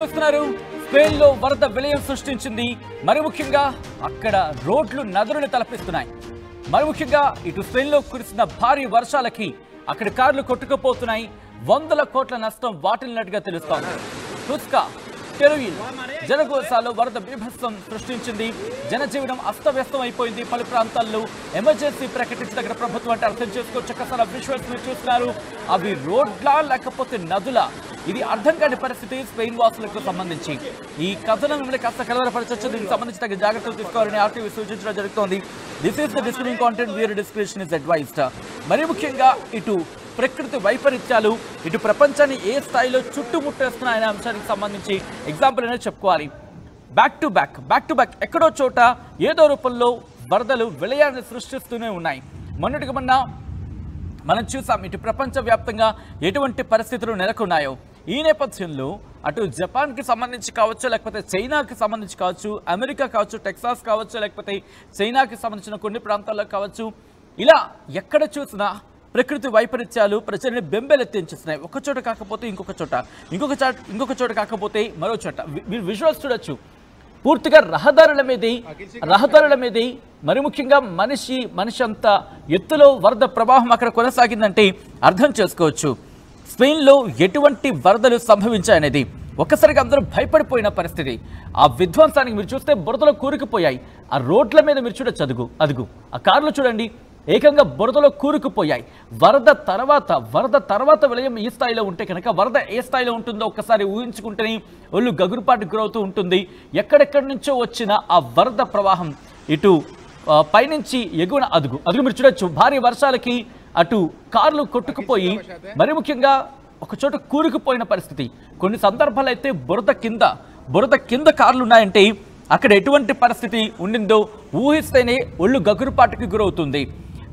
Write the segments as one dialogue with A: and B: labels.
A: చూస్తున్నారు స్పెయిన్ లో వరద విలయం సృష్టించింది. మరి ముఖ్యంగా అక్కడ రోడ్లు నదులను తలపిస్తున్నాయి. మరి ముఖ్యంగా ఇటు స్పెయిన్ లో కురిసిన భారీ వర్షాలకి అక్కడ కార్లు కొట్టుకుపోతున్నాయి. వందల కోట్ల నష్టం వాటిల్లినట్టుగా తెలుస్తోంది. టుస్కా టెరుయిల్ జరగోసాలో వరద బీభత్సం సృష్టించింది. జనజీవనం అస్తవ్యస్తం అయిపోయింది. పలు ప్రాంతాల్లో ఎమర్జెన్సీ ప్రకటించిన ప్రభుత్వం అంటే అర్థం చేసుకోవచ్చు. ఒకసారి విజువల్స్ మీరు చూస్తున్నారు. అవి రోడ్లా లేకపోతే నదులా, ఇది అర్థం కాని పరిస్థితి స్పెయిన్ వాసులకు సంబంధించి. ఈ కథనం మిమ్మల్ని కాస్త కలవరపరచవచ్చు. దీనికి సంబంధించి తగిన జాగ్రత్తలు తీసుకోవాలని ఆర్టీవీ సూచించడం జరుగుతోంది. This is the discriminating content, viewer description is advised. మరి ముఖ్యంగా ఇటు ప్రకృతి వైపరీత్యాలు ఇటు ప్రపంచాన్ని ఏ స్థాయిలో చుట్టుముట్టేస్తున్నాయనే అంశానికి సంబంధించి ఎగ్జాంపుల్ అనేది చెప్పుకోవాలి. బ్యాక్ టు బ్యాక్ ఎక్కడో చోట ఏదో రూపంలో వరదలు విలయాన్ని సృష్టిస్తూనే ఉన్నాయి. మొన్నటికి మొన్న మనం చూసాం ఇటు ప్రపంచవ్యాప్తంగా ఎటువంటి పరిస్థితులు నెలకొన్నాయో. ఈ నేపథ్యంలో అటు జపాన్కి సంబంధించి కావచ్చు, లేకపోతే చైనాకి సంబంధించి కావచ్చు, అమెరికా కావచ్చు, టెక్సాస్ కావచ్చు, లేకపోతే చైనాకి సంబంధించిన కొన్ని ప్రాంతాల్లో కావచ్చు, ఇలా ఎక్కడ చూసినా ప్రకృతి వైపరీత్యాలు ప్రజల్ని బెంబెలెత్తించేస్తున్నాయి. ఒక చోట కాకపోతే ఇంకొక చోట, ఇంకొక చోట కాకపోతే మరో చోట. మీరు విజువల్స్ చూడొచ్చు. పూర్తిగా రహదారుల మీదే మరి ముఖ్యంగా మనిషి అంత ఎత్తులో వరద ప్రవాహం అక్కడ కొనసాగిందంటే అర్థం చేసుకోవచ్చు స్పెయిన్లో ఎటువంటి వరదలు సంభవించాయనేది. ఒక్కసారిగా అందరూ భయపడిపోయిన పరిస్థితి. ఆ విధ్వంసానికి మీరు చూస్తే బురదలో కూరుకుపోయాయి. ఆ రోడ్ల మీద మీరు చూడొచ్చు, అదుగు ఆ కార్లు చూడండి, ఏకంగా బురదలో కూరుకుపోయాయి. వరద తర్వాత విలయం ఈ స్థాయిలో ఉంటే కనుక వరద ఏ స్థాయిలో ఉంటుందో ఒక్కసారి ఊహించుకుంటేనే ఒళ్ళు గగురుపాటుకు గురవుతూ ఉంటుంది. ఎక్కడెక్కడి నుంచో వచ్చిన ఆ వరద ప్రవాహం ఇటు పైనుంచి ఎగువన అదుగు మీరు చూడొచ్చు. భారీ వర్షాలకి అటు కార్లు కొట్టుకుపోయి మరి ముఖ్యంగా ఒక చోట కూరుకుపోయిన పరిస్థితి. కొన్ని సందర్భాలు అయితే బురద కింద కార్లు ఉన్నాయంటే అక్కడ ఎటువంటి పరిస్థితి ఉండిందో ఊహిస్తేనే ఒళ్ళు గగురుపాటుకి గురవుతుంది.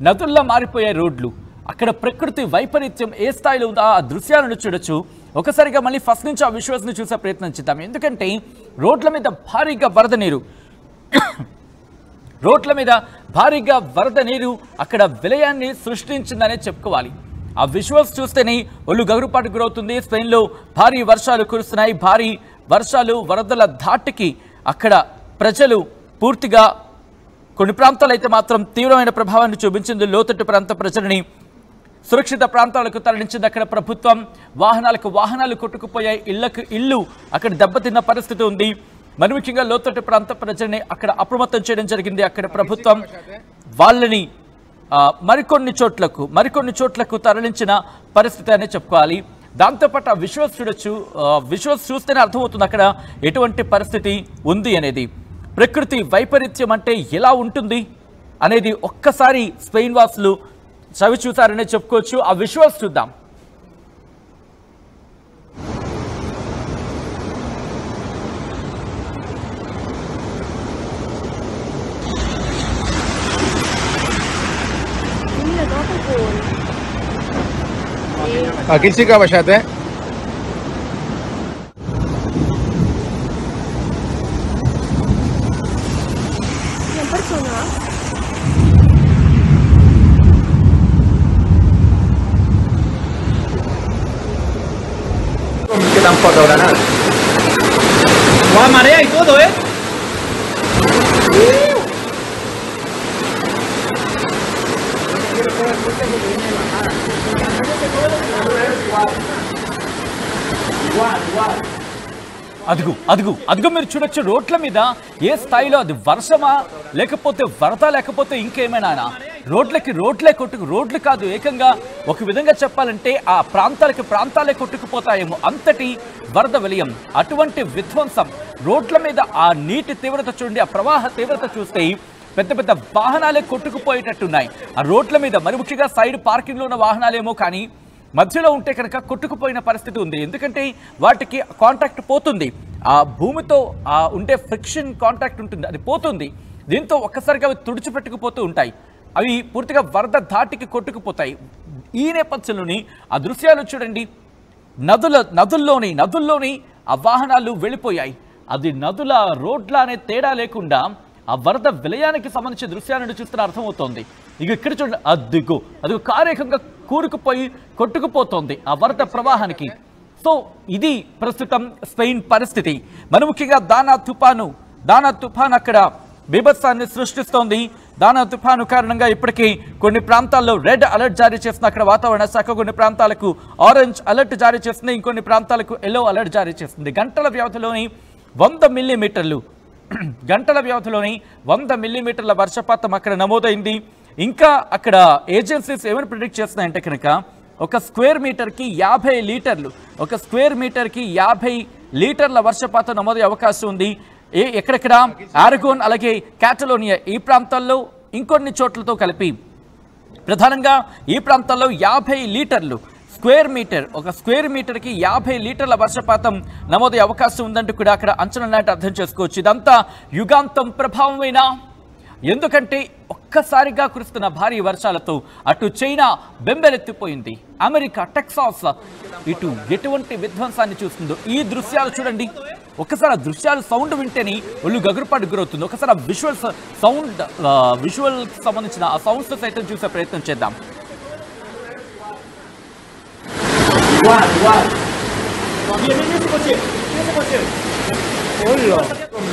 A: నదుల్లో మారిపోయే రోడ్లు, అక్కడ ప్రకృతి వైపరీత్యం ఏ స్థాయిలో ఉందో ఆ దృశ్యాలను చూడొచ్చు. ఒకసారిగా మళ్ళీ ఫస్ట్ నుంచి ఆ విజువల్స్ని చూసే ప్రయత్నం చేద్దాం. ఎందుకంటే రోడ్ల మీద భారీగా వరద నీరు అక్కడ విలయాన్ని సృష్టించిందనే చెప్పుకోవాలి. ఆ విజువల్స్ చూస్తేనే ఒళ్ళు గగురుపాటుకు గురవుతుంది. స్పెయిన్లో భారీ వర్షాలు కురుస్తున్నాయి. భారీ వర్షాలు వరదల ధాటికి అక్కడ ప్రజలు పూర్తిగా కొన్ని ప్రాంతాలు అయితే మాత్రం తీవ్రమైన ప్రభావాన్ని చూపించింది. లోతట్టు ప్రాంత ప్రజలని సురక్షిత ప్రాంతాలకు తరలించింది అక్కడ ప్రభుత్వం. వాహనాలు కొట్టుకుపోయాయి. ఇళ్ళు అక్కడ దెబ్బతిన్న పరిస్థితి ఉంది. మరి ముఖ్యంగా లోతట్టు ప్రాంత ప్రజల్ని అక్కడ అప్రమత్తం చేయడం జరిగింది. అక్కడ ప్రభుత్వం వాళ్ళని మరికొన్ని చోట్లకు తరలించిన పరిస్థితి అనే చెప్పుకోవాలి. దాంతోపాటు ఆ విజువల్స్ చూడొచ్చు. విజువల్స్ చూస్తేనే అర్థమవుతుంది అక్కడ ఎటువంటి పరిస్థితి ఉంది అనేది. ప్రకృతి వైపరీత్యం అంటే ఎలా ఉంటుంది అనేది ఒక్కసారి స్పెయిన్ వాసులు చవి చూసారనే చెప్పుకోవచ్చు. ఆ విజువల్స్ చూద్దాం.
B: Aquí sí que baixate.
C: ¿Cien personas?
B: Que tampoco habrá nada.
D: ¡Guau, marea y todo, eh!
A: అదుగు మీరు చూడొచ్చు. రోడ్ల మీద ఏ స్థాయిలో, అది వర్షమా లేకపోతే వరద లేకపోతే ఇంకేమైనా రోడ్లు కాదు, ఏకంగా ఒక విధంగా చెప్పాలంటే ఆ ప్రాంతాలే కొట్టుకుపోతాయేమో అంతటి వరద విలయం. అటువంటి విధ్వంసం రోడ్ల మీద ఆ నీటి తీవ్రత చూడండి, ఆ ప్రవాహ తీవ్రత చూస్తే పెద్ద వాహనాలే కొట్టుకుపోయేటట్టున్నాయి ఆ రోడ్ల మీద. మరి ముఖ్యంగా సైడ్ పార్కింగ్లో ఉన్న వాహనాలేమో కానీ మధ్యలో ఉంటే కనుక కొట్టుకుపోయిన పరిస్థితి ఉంది. ఎందుకంటే వాటికి కాంటాక్ట్ పోతుంది, ఆ భూమితో ఉండే ఫ్రిక్షన్ కాంటాక్ట్ ఉంటుంది, అది పోతుంది. దీంతో ఒక్కసారిగా అవి తుడిచిపెట్టుకుపోతూ ఉంటాయి. అవి పూర్తిగా వరద ధాటికి కొట్టుకుపోతాయి. ఈ నేపథ్యంలోని ఆ దృశ్యాలు చూడండి. నదుల్లోని ఆ వాహనాలు వెళ్ళిపోయాయి. అది నదుల రోడ్ల అనే తేడా లేకుండా ఆ వరద విలయానికి సంబంధించిన దృశ్యాలను చూస్తున్న అర్థమవుతోంది. ఇక ఇక్కడ చూడండి, అదిగో కారేకంగా కూరుకుపోయి కొట్టుకుపోతోంది ఆ వరద ప్రవాహానికి. సో ఇది ప్రస్తుతం స్పెయిన్ పరిస్థితి. మరి ముఖ్యంగా దానా తుఫాను అక్కడ బీభత్సాన్ని సృష్టిస్తోంది. దానా తుఫాను కారణంగా ఇప్పటికీ కొన్ని ప్రాంతాల్లో రెడ్ అలర్ట్ జారీ చేస్తుంది అక్కడ వాతావరణ శాఖ. కొన్ని ప్రాంతాలకు ఆరెంజ్ అలర్ట్ జారీ చేస్తుంది, ఇంకొన్ని ప్రాంతాలకు ఎల్లో అలర్ట్ జారీ చేస్తుంది. గంటల వ్యవధిలోని 100 మిల్లీమీటర్ల వర్షపాతం అక్కడ నమోదైంది. ఇంకా అక్కడ ఏజెన్సీస్ ఏమైనా ప్రిడిక్ట్ చేస్తున్నాయంటే కనుక ఒక స్క్వేర్ మీటర్కి 50 లీటర్ల వర్షపాతం నమోదయ్యే అవకాశం ఉంది. ఎక్కడెక్కడ ఆరగోన్ అలాగే కాటలోనియా ఈ ప్రాంతాల్లో ఇంకొన్ని చోట్లతో కలిపి ప్రధానంగా ఈ ప్రాంతాల్లో 50 లీటర్లు ఒక స్క్వేర్ మీటర్కి 50 లీటర్ల వర్షపాతం నమోదయ్యే అవకాశం ఉందంటూ కూడా అక్కడ అంచనా అర్థం చేసుకోవచ్చు. ఇదంతా యుగాంతం ప్రభావమైనా, ఎందుకంటే ఒక్కసారిగా కురుస్తున్న భారీ వర్షాలతో అటు చైనా బెంబెలెత్తిపోయింది, అమెరికా టెక్సాస్ ఇటు ఎటువంటి విధ్వంసాన్ని చూస్తుందో ఈ దృశ్యాలు చూడండి. ఒకసారి ఆ దృశ్యాలు సౌండ్ వింటేనే ఒళ్ళు గగురుపాటు గురవుతుంది. ఒకసారి ఆ విజువల్ సంబంధించిన ఆ సౌండ్స్ సైతం చూసే ప్రయత్నం చేద్దాం.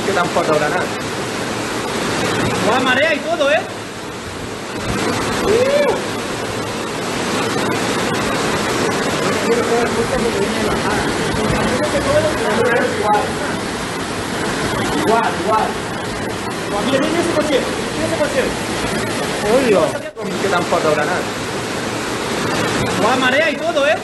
B: Que tampoco habrá nada.
D: Va marea y todo, ¿eh? Igual. Viene ese coche.
B: Que tampoco habrá nada.
D: Va marea y todo, ¿eh?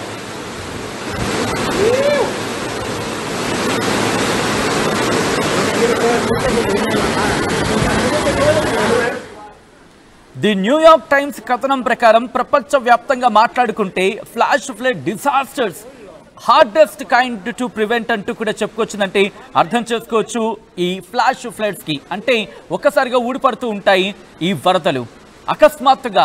A: The New York times కథనం ప్రకారం ప్రపంచవ్యాప్తంగా మాట్లాడుకుంటే flash flood disasters hardest kind to prevent అంటూ కూడా చెప్పుకొచ్చిందంటే అర్థం చేసుకోవచ్చు. ఈ flash ఫ్లడ్స్కి అంటే ఒక్కసారిగా ఊడిపడుతూ ఉంటాయి ఈ వరదలు. అకస్మాత్తుగా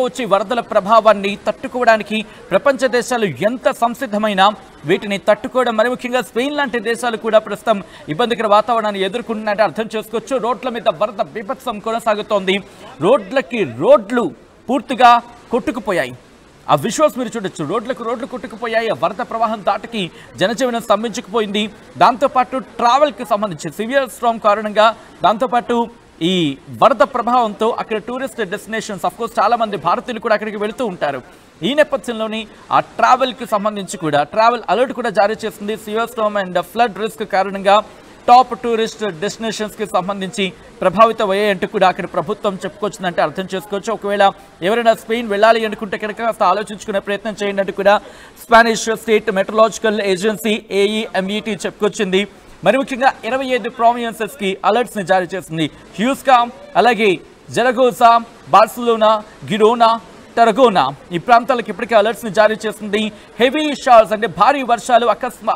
A: వచ్చే వరదల ప్రభావాన్ని తట్టుకోవడానికి ప్రపంచ దేశాలు ఎంత సంసిద్ధమైనా వీటిని తట్టుకోవడం, మరి ముఖ్యంగా స్పెయిన్ లాంటి దేశాలు కూడా ప్రస్తుతం ఇబ్బందికర వాతావరణాన్ని ఎదుర్కొంటున్నట్టు అర్థం చేసుకోవచ్చు. రోడ్ల మీద వరద బీభత్సం కొనసాగుతోంది. రోడ్లు పూర్తిగా కొట్టుకుపోయాయి. ఆ విజువల్స్ మీరు చూడొచ్చు. రోడ్లు కొట్టుకుపోయాయి. ఆ వరద ప్రవాహం దాటికి జనజీవనం స్తంభించుకుపోయింది. దాంతోపాటు ట్రావెల్కి సంబంధించి సివియర్ స్ట్రామ్ కారణంగా దాంతోపాటు ఈ వరద ప్రభావంతో అక్కడ టూరిస్ట్ డెస్టినేషన్స్ అఫ్కోర్స్ చాలా మంది భారతీయులు కూడా అక్కడికి వెళుతూ ఉంటారు. ఈ నేపథ్యంలోని ఆ ట్రావెల్కి సంబంధించి కూడా ట్రావెల్ అలర్ట్ కూడా జారీ చేస్తుంది. Severe Storm and flood risk కారణంగా టాప్ టూరిస్ట్ డెస్టినేషన్స్కి సంబంధించి ప్రభావితం అయ్యాయంటూ కూడా అక్కడ ప్రభుత్వం చెప్పుకొచ్చిందంటే అర్థం చేసుకోవచ్చు. ఒకవేళ ఎవరైనా స్పెయిన్ వెళ్ళాలి అనుకుంటే కనుక కాస్త ఆలోచించుకునే ప్రయత్నం చేయండి అంటూ కూడా Spanish state metrological agency AEMET చెప్పుకొచ్చింది. మరి ముఖ్యంగా 25 ప్రావిన్సెస్కి అలర్ట్స్ని జారీ చేసింది. హ్యూస్కా అలాగే జరగోసా, బార్సిలోనా, గిరోనా, టరగోనా ఈ ప్రాంతాలకు ఇప్పటికే అలర్ట్స్ని జారీ చేస్తుంది. హెవీ షవర్స్ అంటే భారీ వర్షాలు,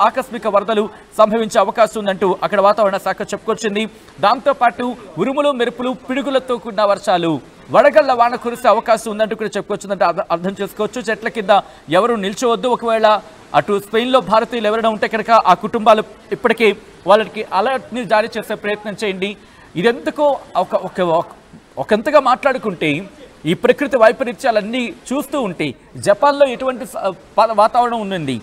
A: ఆకస్మిక వరదలు సంభవించే అవకాశం ఉందంటూ అక్కడ వాతావరణ శాఖ చెప్పుకొచ్చింది. దాంతోపాటు ఉరుములు, మెరుపులు, పిడుగులతో కూడిన వర్షాలు, వడగళ్ల వాన కురిసే అవకాశం ఉందంటూ కూడా చెప్పుకొచ్చిందంటే అర్థం చేసుకోవచ్చు. చెట్ల కింద ఎవరు నిల్చోవద్దు. ఒకవేళ అటు స్పెయిన్లో భారతీయులు ఎవరైనా ఉంటే కనుక ఆ కుటుంబాలు ఇప్పటికే వాళ్ళకి అలర్ట్ని జారీ చేసే ప్రయత్నం చేయండి. ఇదెందుకో ఒకంతగా మాట్లాడుకుంటే ఈ ప్రకృతి వైపరీత్యాలన్నీ చూస్తూ ఉంటే జపాన్లో ఎటువంటి వాతావరణం ఉంది,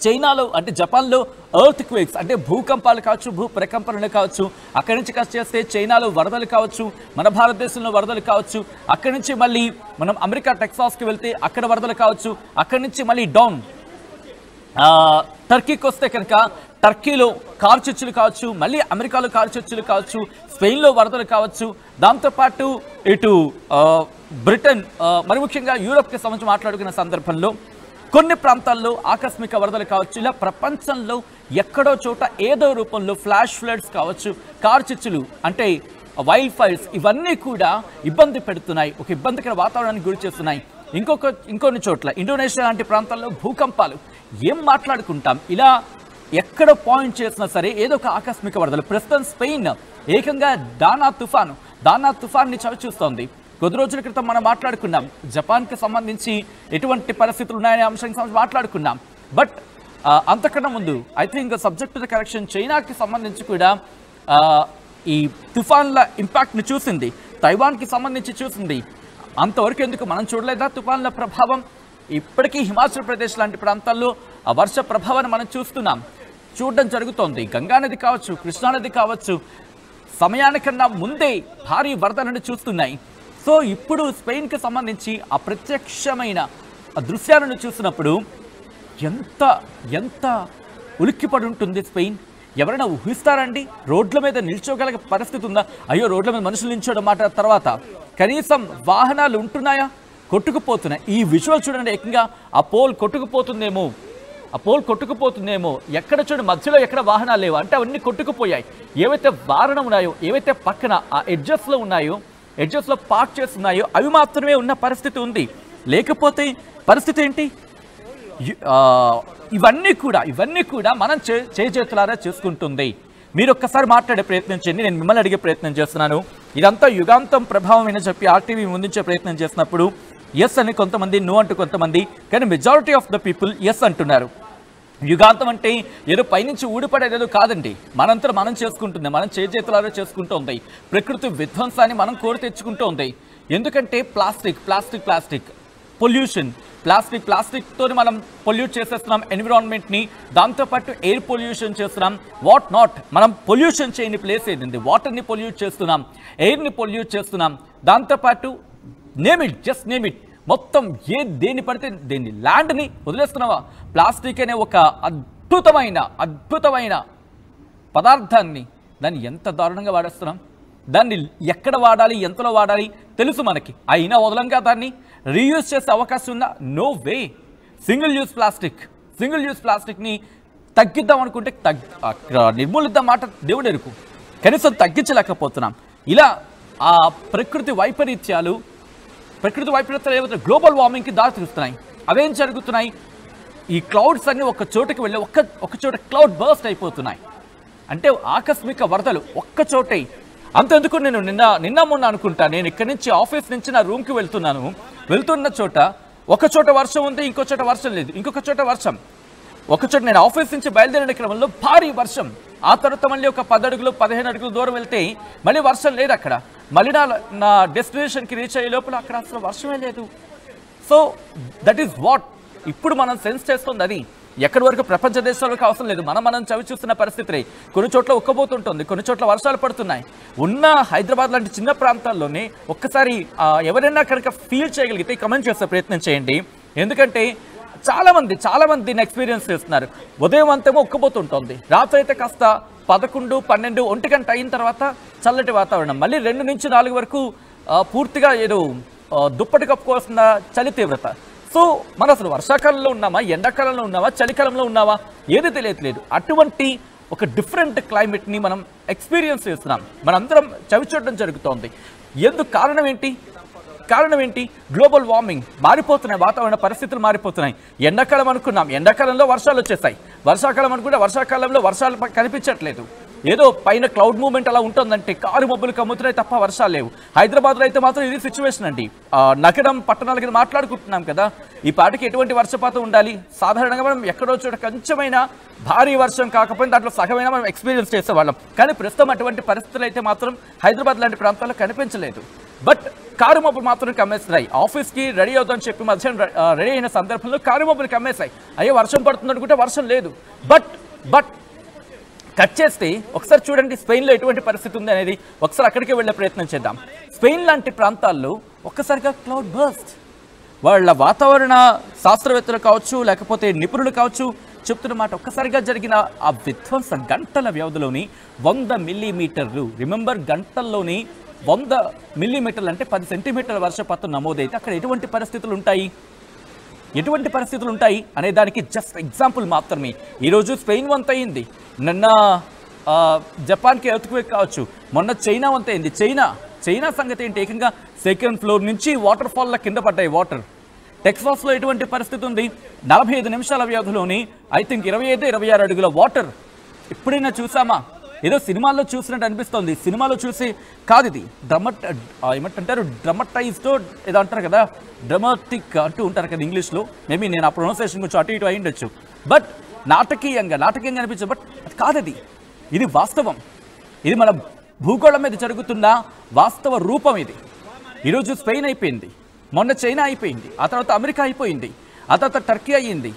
A: చైనాలో అంటే జపాన్లో ఎర్త్ క్వేక్స్ అంటే భూకంపాలు కావచ్చు, భూ ప్రకంపనలు కావచ్చు, అక్కడి నుంచి కట్ చేస్తే చైనాలో వరదలు కావచ్చు, మన భారతదేశంలో వరదలు కావచ్చు, అక్కడి నుంచి మళ్ళీ మనం అమెరికా టెక్సాస్కి వెళ్తే అక్కడ వరదలు కావచ్చు, అక్కడి నుంచి మళ్ళీ డౌన్ టర్కీకి వస్తే కనుక టర్కీలో కార్చిచ్చులు కావచ్చు, మళ్ళీ అమెరికాలో కార్చిచ్చులు కావచ్చు, స్పెయిన్లో వరదలు కావచ్చు, దాంతోపాటు ఇటు బ్రిటన్ మరి ముఖ్యంగా యూరోప్కి సంబంధించి మాట్లాడుకున్న సందర్భంలో కొన్ని ప్రాంతాల్లో ఆకస్మిక వరదలు కావచ్చు. ఇలా ప్రపంచంలో ఎక్కడో చోట ఏదో రూపంలో ఫ్లాష్ ఫ్లడ్స్ కావచ్చు, కార్చిచ్చులు అంటే వైల్డ్ ఫైర్స్ ఇవన్నీ కూడా ఇబ్బంది పెడుతున్నాయి, ఒక ఇబ్బందికర వాతావరణానికి గురి చేస్తున్నాయి. ఇంకొన్ని చోట్ల ఇండోనేషియా లాంటి ప్రాంతాల్లో భూకంపాలు ఏం మాట్లాడుకుంటాం. ఇలా ఎక్కడ పాయింట్ చేసినా సరే ఏదో ఒక ఆకస్మిక వరదలు. ప్రస్తుతం స్పెయిన్ ఏకంగా దానా తుఫాన్ని చవిచూస్తోంది. కొద్ది రోజుల క్రితం మనం మాట్లాడుకున్నాం జపాన్కి సంబంధించి ఎటువంటి పరిస్థితులు ఉన్నాయనే అంశానికి సంబంధించి మాట్లాడుకున్నాం. బట్ అంతకన్నా ముందు I think subject to the correction చైనాకి సంబంధించి కూడా ఈ తుఫాన్ల ఇంపాక్ట్ని చూసింది, తైవాన్కి సంబంధించి చూసింది. అంతవరకు ఎందుకు మనం చూడలేదా తుఫాన్ల ప్రభావం? ఇప్పటికీ హిమాచల్ ప్రదేశ్ లాంటి ప్రాంతాల్లో ఆ వర్ష ప్రభావాన్ని మనం చూడడం జరుగుతోంది. గంగానది కావచ్చు, కృష్ణానది కావచ్చు, సమయానికన్నా ముందే భారీ వరదలను చూస్తున్నాయి. సో ఇప్పుడు స్పెయిన్కి సంబంధించి ఆ ప్రత్యక్షమైన దృశ్యాలను చూసినప్పుడు ఎంత ఉలిక్కిపడి ఉంటుంది స్పెయిన్. ఎవరైనా ఊహిస్తారండి రోడ్ల మీద నిల్చోగలిగే పరిస్థితి ఉందా? అయ్యో, రోడ్ల మీద మనుషులు నిల్చోవడం మాట తర్వాత కనీసం వాహనాలు ఉంటున్నాయా? కొట్టుకుపోతున్నాయి. ఈ విజువల్ చూడండి, ఏకంగా ఆ పోల్ కొట్టుకుపోతుందేమో, ఎక్కడ చూడండి, మధ్యలో ఎక్కడ వాహనాలు లేవు అంటే అవన్నీ కొట్టుకుపోయాయి. ఏవైతే వాహనం ఉన్నాయో, ఏవైతే పక్కన ఆ ఎడ్జెస్లో ఉన్నాయో, ఎడ్జెస్లో పార్క్ చేస్తున్నాయో అవి మాత్రమే ఉన్న పరిస్థితి ఉంది. లేకపోతే పరిస్థితి ఏంటి? ఇవన్నీ కూడా మనం చేతులారా చేసుకుంటుంది. మీరు ఒక్కసారి మాట్లాడే ప్రయత్నం చేయండి, నేను మిమ్మల్ని అడిగే ప్రయత్నం చేస్తున్నాను. ఇదంతా యుగాంతం ప్రభావం అని చెప్పి ఆర్టీవీ ముందుంచే ప్రయత్నం చేసినప్పుడు ఎస్ అని కొంతమంది, నో అంటూ కొంతమంది, కానీ majority of the people yes అంటున్నారు. యుగాంతం అంటే ఏదో పైనుంచి ఊడిపడేదేదో కాదండి, మనంతా మనం చేసుకుంటుంది, మనం చేతులారా చేసుకుంటూ ఉంది. ప్రకృతి విధ్వంసాన్ని మనం కోరి తెచ్చుకుంటూ ఉంది. ఎందుకంటే ప్లాస్టిక్ పొల్యూషన్, ప్లాస్టిక్తో మనం పొల్యూట్ చేసేస్తున్నాం ఎన్విరాన్మెంట్ని. దాంతోపాటు ఎయిర్ పొల్యూషన్ చేస్తున్నాం. వాట్ నాట్, మనం పొల్యూషన్ చేయని ప్లేస్ ఏదండి? వాటర్ని పొల్యూట్ చేస్తున్నాం, ఎయిర్ని పొల్యూట్ చేస్తున్నాం. దాంతోపాటు జస్ట్ నేమ్ ఇట్, మొత్తం దేన్ని పడితే దేన్ని, ల్యాండ్ని వదిలేస్తున్నావా? ప్లాస్టిక్ అనే ఒక అద్భుతమైన పదార్థాన్ని దాన్ని ఎంత దారుణంగా వాడేస్తున్నాం. దాన్ని ఎక్కడ వాడాలి, ఎంతలో వాడాలి తెలుసు మనకి, అయినా వదలంగా దాన్ని రీయూజ్ చేసే అవకాశం ఉందా? No way. సింగిల్ యూజ్ ప్లాస్టిక్ని తగ్గిద్దాం అనుకుంటే నిర్మూలిద్దాం మాట దేవుడు ఎరుకు, కనీసం తగ్గించలేకపోతున్నాం. ఇలా ఆ ప్రకృతి వైపరీత్యాలు ఏవైతే గ్లోబల్ వార్మింగ్కి దారి తీస్తున్నాయి. అవేం జరుగుతున్నాయి? ఈ క్లౌడ్స్ అన్ని ఒక చోటుకి వెళ్ళి ఒక చోట క్లౌడ్ బర్స్ట్ అయిపోతున్నాయి. అంటే ఆకస్మిక వరదలు ఒక్క చోటే. అంతెందుకు, నేను నిన్న మొన్న అనుకుంటా, నేను ఇక్కడి నుంచి ఆఫీస్ నుంచి నా రూమ్కి వెళ్తున్న చోట ఒక చోట వర్షం ఉంది, ఇంకో చోట వర్షం లేదు, ఇంకొక చోట వర్షం. ఒక చోట నేను ఆఫీస్ నుంచి బయలుదేరిన క్రమంలో భారీ వర్షం, ఆ తర్వాత మళ్ళీ ఒక 10 అడుగులు 15 అడుగులు దూరం వెళ్తే మళ్ళీ వర్షం లేదు అక్కడ. మళ్ళీ నా డెస్టినేషన్కి రీచ్ అయ్యే లోపల అక్కడ అసలు వర్షమే లేదు. సో దట్ ఈస్ వాట్ ఇప్పుడు మనం సెన్స్ చేస్తుంది. అది ఎక్కడి వరకు ప్రపంచ దేశాలకు అవసరం లేదు, మనం చవి చూస్తున్న పరిస్థితి. కొన్ని చోట్ల ఉక్కబోతుంటుంది, కొన్ని చోట్ల వర్షాలు పడుతున్నాయి. ఉన్న హైదరాబాద్ లాంటి చిన్న ప్రాంతాల్లోనే ఒక్కసారి ఎవరైనా కనుక ఫీల్ చేయగలిగితే కమెంట్ చేసే ప్రయత్నం చేయండి. ఎందుకంటే చాలా మంది ఎక్స్పీరియన్స్ చేస్తున్నారు. ఉదయం అంతేమో ఉక్కబోతుంటుంది, రాత్రి అయితే కాస్త 11, 12, 1 గంట అయిన తర్వాత చల్లటి వాతావరణం, మళ్ళీ 2 నుంచి 4 వరకు పూర్తిగా ఏదో దుప్పటి కప్పుకోవాల్సిన చలి తీవ్రత. సో మనం అసలు వర్షాకాలంలో ఉన్నామా, ఎండాకాలంలో ఉన్నామా, చలికాలంలో ఉన్నామా ఏది తెలియట్లేదు. అటువంటి ఒక డిఫరెంట్ క్లైమేట్ని మనం ఎక్స్పీరియన్స్ చేస్తున్నాం, మనందరం చవి చూడడం జరుగుతోంది. ఎందుకు కారణం ఏంటి? గ్లోబల్ వార్మింగ్, మారిపోతున్నాయి వాతావరణ పరిస్థితులు మారిపోతున్నాయి. ఎండాకాలం అనుకున్నాం, ఎండాకాలంలో వర్షాలు వచ్చేసాయి. వర్షాకాలం అనుకుంటే వర్షాకాలంలో వర్షాలు కనిపించట్లేదు. ఏదో పైన క్లౌడ్ మూవ్మెంట్ అలా ఉంటుందంటే కారు మబ్బులు కమ్ముతున్నాయి తప్ప వర్షాలు లేవు. హైదరాబాద్లో అయితే మాత్రం ఇది సిచ్యువేషన్ అండి. నగరం పట్టణాల కింద మాట్లాడుకుంటున్నాం కదా, ఈ పాటికి ఎటువంటి వర్షపాతం ఉండాలి? సాధారణంగా మనం ఎక్కడో చోట కొంచెమైన భారీ వర్షం కాకపోయినా దాంట్లో సగమైనా మనం ఎక్స్పీరియన్స్ చేసేవాళ్ళం. కానీ ప్రస్తుతం అటువంటి పరిస్థితులు అయితే మాత్రం హైదరాబాద్ లాంటి ప్రాంతాల్లో కనిపించలేదు. బట్ కారు మబ్బులు మాత్రం కమ్మేస్తున్నాయి. ఆఫీస్కి రెడీ అవుతామని చెప్పి మధ్యాహ్నం రెడీ అయిన సందర్భంలో కారు మబ్బులు కమ్మేశాయి. అయ్యో వర్షం పడుతుంది అనుకుంటే వర్షం లేదు. బట్ కట్ చేస్తే ఒకసారి చూడండి స్పెయిన్లో ఎటువంటి పరిస్థితి ఉంది అనేది. ఒకసారి అక్కడికే వెళ్ళే ప్రయత్నం చేద్దాం. స్పెయిన్ లాంటి ప్రాంతాల్లో ఒక్కసారిగా క్లౌడ్ బర్స్ట్. వాళ్ళ వాతావరణ శాస్త్రవేత్తలు కావచ్చు, లేకపోతే నిపుణులు కావచ్చు చెప్తున్న మాట, ఒక్కసారిగా జరిగిన ఆ విధ్వంసం గంటల వ్యవధిలోని 100 మిల్లీమీటర్లు. రిమెంబర్, గంటల్లోని 100 మిల్లీమీటర్లు అంటే 10 సెంటీమీటర్ల వర్షపాతం నమోదైతే అక్కడ ఎటువంటి పరిస్థితులు ఉంటాయి అనే దానికి జస్ట్ ఎగ్జాంపుల్ మాత్రమే. ఈరోజు స్పెయిన్ వంత అయింది, నిన్న జపాన్కి ఎర్త్క్వేక్ కావచ్చు, మొన్న చైనా వంత అయింది. చైనా సంగతి ఏంటి? ఏకంగా 2nd ఫ్లోర్ నుంచి వాటర్ ఫాల్ల కింద పడ్డాయి వాటర్. టెక్సాస్లో ఎటువంటి పరిస్థితి ఉంది? 45 నిమిషాల వ్యవధిలోని ఐ థింక్ 25-26 అడుగుల వాటర్. ఎప్పుడైనా చూసామా? ఏదో సినిమాల్లో చూసినట్టు అనిపిస్తుంది. సినిమాలో చూసి కాదు, ఇది ఏమంటారు, డ్రమటైజ్డ్ ఏదో అంటారు కదా, డ్రమాటిక్ అంటూ ఉంటారు కదా ఇంగ్లీష్లో. మేబీ నేను ఆ ప్రొనౌన్సియేషన్ కొంచెం అటు ఇటు అయి ఉండొచ్చు. బట్ నాటకీయంగా అనిపించదు. బట్ అది కాదది, ఇది వాస్తవం. ఇది మన భూగోళం మీద జరుగుతున్న వాస్తవ రూపం ఇది. ఈరోజు స్పెయిన్ అయిపోయింది, మొన్న చైనా అయిపోయింది, ఆ తర్వాత అమెరికా అయిపోయింది, ఆ తర్వాత టర్కీ అయ్యింది.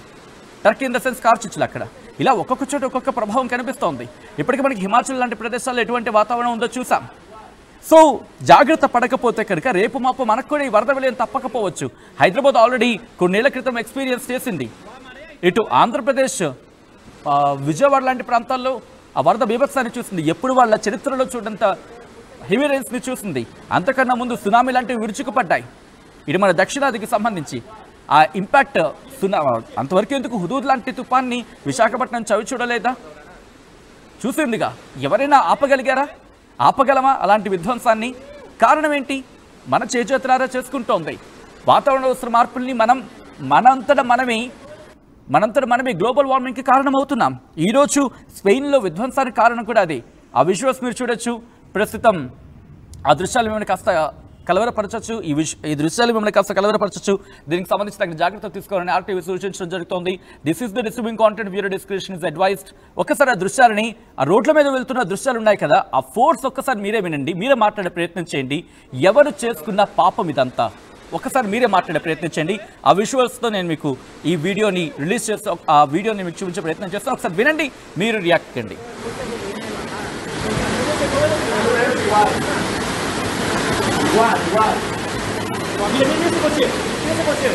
A: టర్కీ ఇన్ ద సెన్స్ కార్చిచ్చులు అక్కడ. ఇలా ఒక్కొక్క చోట ఒక్కొక్క ప్రభావం కనిపిస్తోంది. ఇప్పటికీ మనకి హిమాచల్ లాంటి ప్రదేశాల్లో ఎటువంటి వాతావరణం ఉందో చూసాం. సో జాగ్రత్త పడకపోతే కనుక రేపు మాపు మనకు కూడా ఈ వరద విలయం తప్పకపోవచ్చు. హైదరాబాద్ ఆల్రెడీ కొన్నేళ్ల క్రితం ఎక్స్పీరియన్స్ చేసింది. ఇటు ఆంధ్రప్రదేశ్ విజయవాడ లాంటి ప్రాంతాల్లో ఆ వరద బీభత్సాన్ని చూసింది. ఎప్పుడు వాళ్ళ చరిత్రలో చూడంత హెవీ రైన్స్ని చూసింది. అంతకన్నా ముందు సునామీ లాంటివి విరుచుకుపడ్డాయి. ఇది మన దక్షిణాదికి సంబంధించి ఆ ఇంపాక్ట్ అంతవరకు ఎందుకు హుదూద్ లాంటి తుఫాన్ని విశాఖపట్నం చవి చూడలేదా? చూసిందిగా. ఎవరైనా ఆపగలిగారా? ఆపగలమా అలాంటి విధ్వంసాన్ని? కారణం ఏంటి? మన చేజేతులారా చేసుకుంటోంది. వాతావరణ వస్తున్న మార్పుల్ని మనంతట మనమే గ్లోబల్ వార్మింగ్కి కారణమవుతున్నాం. ఈరోజు స్పెయిన్లో విధ్వంసానికి కారణం కూడా అది. ఆ విజువల్స్ మీరు చూడొచ్చు. ప్రస్తుతం ఆ దృశ్యాలు మిమ్మల్ని కాస్త కలవరపరచచ్చు. ఈ దృశ్యాలు మిమ్మల్ని కాస్త కలవరపరచచ్చు. దీనికి సంబంధించి తగిన జాగ్రత్త తీసుకోవాలని ఆర్టీవీ సూచించడం జరుగుతోంది. This is the distributing content, viewer description is advised. ఒక్కసారి ఆ దృశ్యాలని, ఆ రోడ్ల మీద వెళ్తున్న దృశ్యాలు ఉన్నాయి కదా, ఆ ఫోర్స్ ఒక్కసారి మీరే వినండి, మీరే మాట్లాడే ప్రయత్నం చేయండి. ఎవరు చేసుకున్న పాపం ఇదంతా? ఒకసారి మీరే మాట్లాడే ప్రయత్నం చేయండి. ఆ విజువల్స్తో నేను మీకు ఈ వీడియోని రిలీజ్ చేస్తూ ఆ వీడియోని మీకు చూపించే ప్రయత్నం చేస్తాను. ఒకసారి వినండి, మీరు రియాక్ట్ కండి.
D: Igual. Mira ese coche.